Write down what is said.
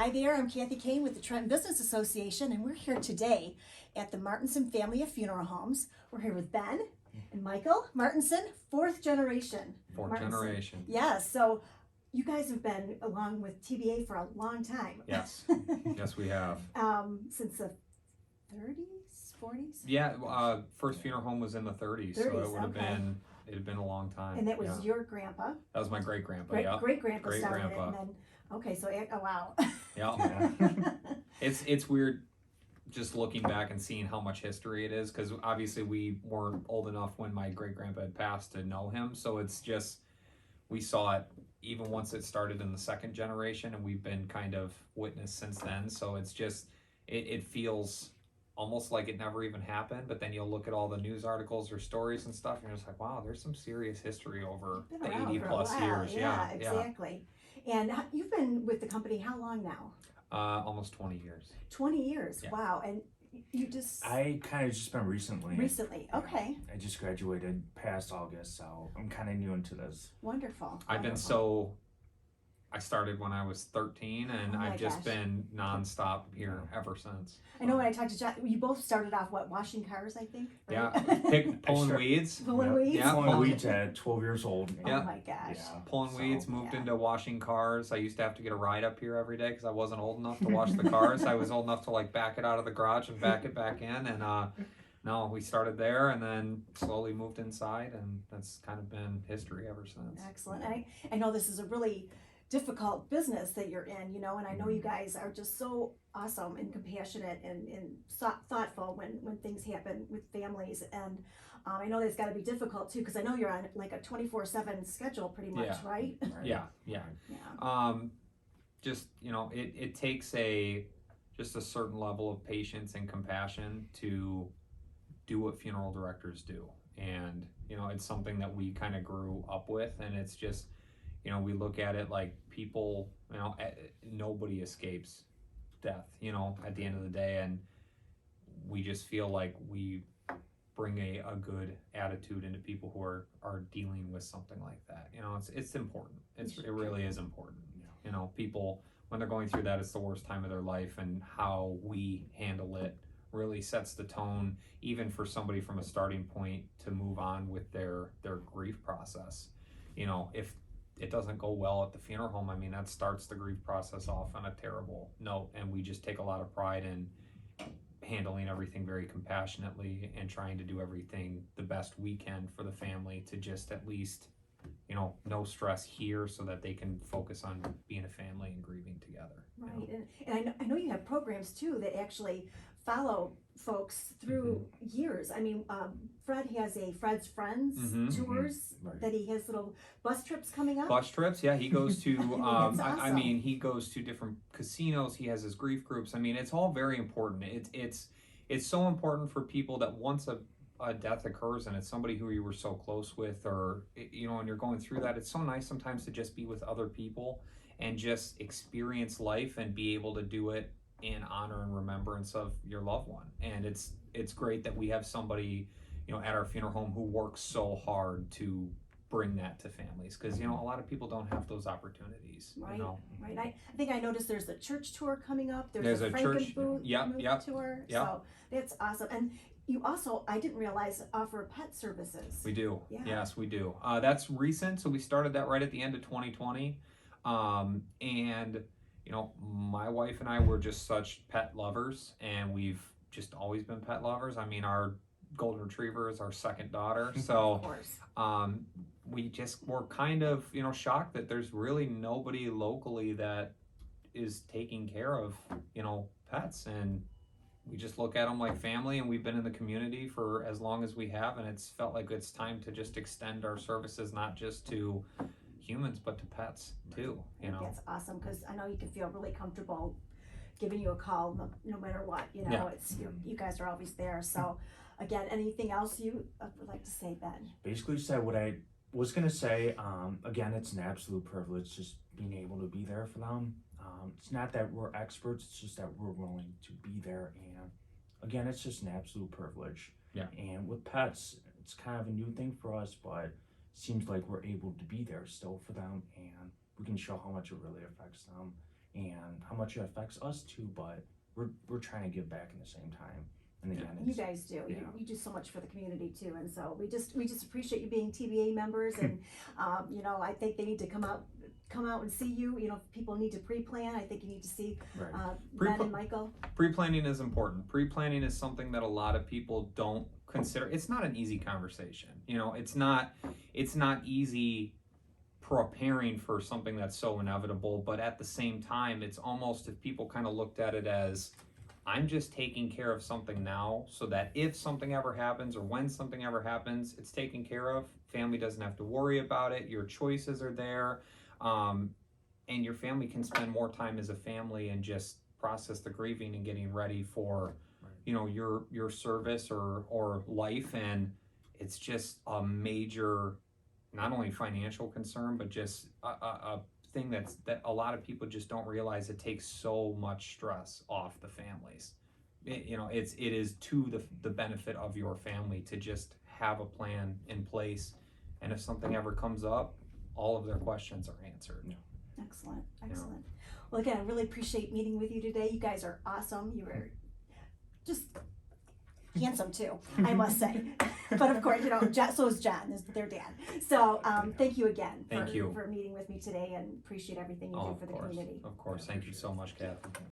Hi there, I'm Kathy Kane with the Trenton Business Association, and we're here today at the Martenson family of funeral homes. We're here with Ben and Michael Martenson, fourth generation. Fourth generation. Yes, so you guys have been along with TBA for a long time. Yes, yes we have. Since the 30s, 40s? Yeah, first funeral home was in the 30s, so it would have been, it had been a long time. And that was your grandpa? That was my great-grandpa, yeah. Great-grandpa started it, and then, okay, so, oh wow. Yeah. It's weird just looking back and seeing how much history it is, because obviously we weren't old enough when my great-grandpa had passed to know him, so it's just, we saw it even once it started in the second generation, and we've been kind of witness since then, so it's just, it feels almost like it never even happened, but then you'll look at all the news articles or stories and stuff, and you're just like, wow, there's some serious history over the 80 plus years. Yeah, exactly. And you've been with the company how long now? Almost 20 years. 20 years, yeah. Wow. And you just... I kind of just been recently. Recently, okay. I just graduated past August, so I'm kind of new into this. Wonderful. I started when I was 13, and I've just been nonstop here ever since. I know when I talked to John, you both started off, washing cars, I think? Right? Yeah, pulling weeds. Pulling weeds? Yeah, pulling weeds at 12 years old. Oh my gosh. Yeah. Pulling weeds, moved into washing cars. I used to have to get a ride up here every day because I wasn't old enough to wash the cars. I was old enough to back it out of the garage and back it back in, and no, we started there and then slowly moved inside, and that's kind of been history ever since. Excellent. I know this is a really difficult business that you're in, and I know you guys are just so awesome and compassionate and thoughtful when things happen with families, and I know that's got to be difficult too, because I know you're on a 24/7 schedule pretty much, right? Yeah. Just, it takes just a certain level of patience and compassion to do what funeral directors do, and it's something that we kind of grew up with, and it's just, we look at it like people, nobody escapes death, at the end of the day, and we just feel like we bring a good attitude into people who are dealing with something like that. It's important. It really is important. People, when they're going through that, it's the worst time of their life, and how we handle it really sets the tone, even for somebody from a starting point to move on with their grief process. If it doesn't go well at the funeral home, that starts the grief process off on a terrible note, and we just take a lot of pride in handling everything very compassionately and trying to do everything the best we can for the family to just at least, no stress here, so that they can focus on being a family and grieving together. Right, and I know you have programs too that actually follow folks through years. Fred has a Fred's Friends tours that he has, little bus trips coming up. Bus trips, yeah. He goes to, awesome. he goes to different casinos. He has his grief groups. It's all very important. It's so important for people that once a death occurs and it's somebody who you were so close with, or and you're going through that, it's so nice sometimes to just be with other people and just experience life and be able to do it in honor and remembrance of your loved one. And it's great that we have somebody at our funeral home who works so hard to bring that to families, because a lot of people don't have those opportunities. Right. I think I noticed there's a church tour coming up. There's a church tour. Yep. So that's awesome. And you also, I didn't realize, offer pet services. We do. Yeah. Yes, we do. That's recent, so we started that right at the end of 2020, and my wife and I were just such pet lovers, and we've just always been pet lovers. Our golden retriever is our second daughter, so of course. We just were kind of shocked that there's really nobody locally that is taking care of pets, and we just look at them like family, and we've been in the community for as long as we have, and it's felt like it's time to just extend our services not just to humans but to pets too. That's awesome, because I know you can feel really comfortable giving you a call no matter what. It's you guys are always there. So again, anything else you would like to say, Ben? Basically said what I was gonna say. Again, it's an absolute privilege just being able to be there for them. It's not that we're experts, it's just that we're willing to be there, and again, it's just an absolute privilege. Yeah. And with pets, it's kind of a new thing for us, but seems like we're able to be there still for them, and we can show how much it really affects them. and how much it affects us too, but we're trying to give back in the same time. And again, You it's, guys do. yeah. You do so much for the community too, and so we just appreciate you being TBA members, and I think they need to come out and see you. People need to pre-plan. I think you need to see right. Ben and Michael. Pre-planning is important. Pre-planning is something that a lot of people don't consider. It's not an easy conversation. It's not easy preparing for something that's so inevitable, but at the same time, it's almost, if people kind of looked at it as, I'm just taking care of something now so that if something ever happens or when something ever happens, it's taken care of. Family doesn't have to worry about it. Your choices are there. And your family can spend more time as a family and just process the grieving and getting ready for, your service or life. And it's just a major, not only financial concern, but just a thing that a lot of people just don't realize. It takes so much stress off the families. It is to the benefit of your family to just have a plan in place, and if something ever comes up, all of their questions are answered. Yeah. Excellent. Well, again, I really appreciate meeting with you today. You guys are awesome. You were just handsome too, I must say. But of course, so is John, is their dad. So thank you again for meeting with me today, and appreciate everything you do for the community. Of course. Thank you so much, Kathy.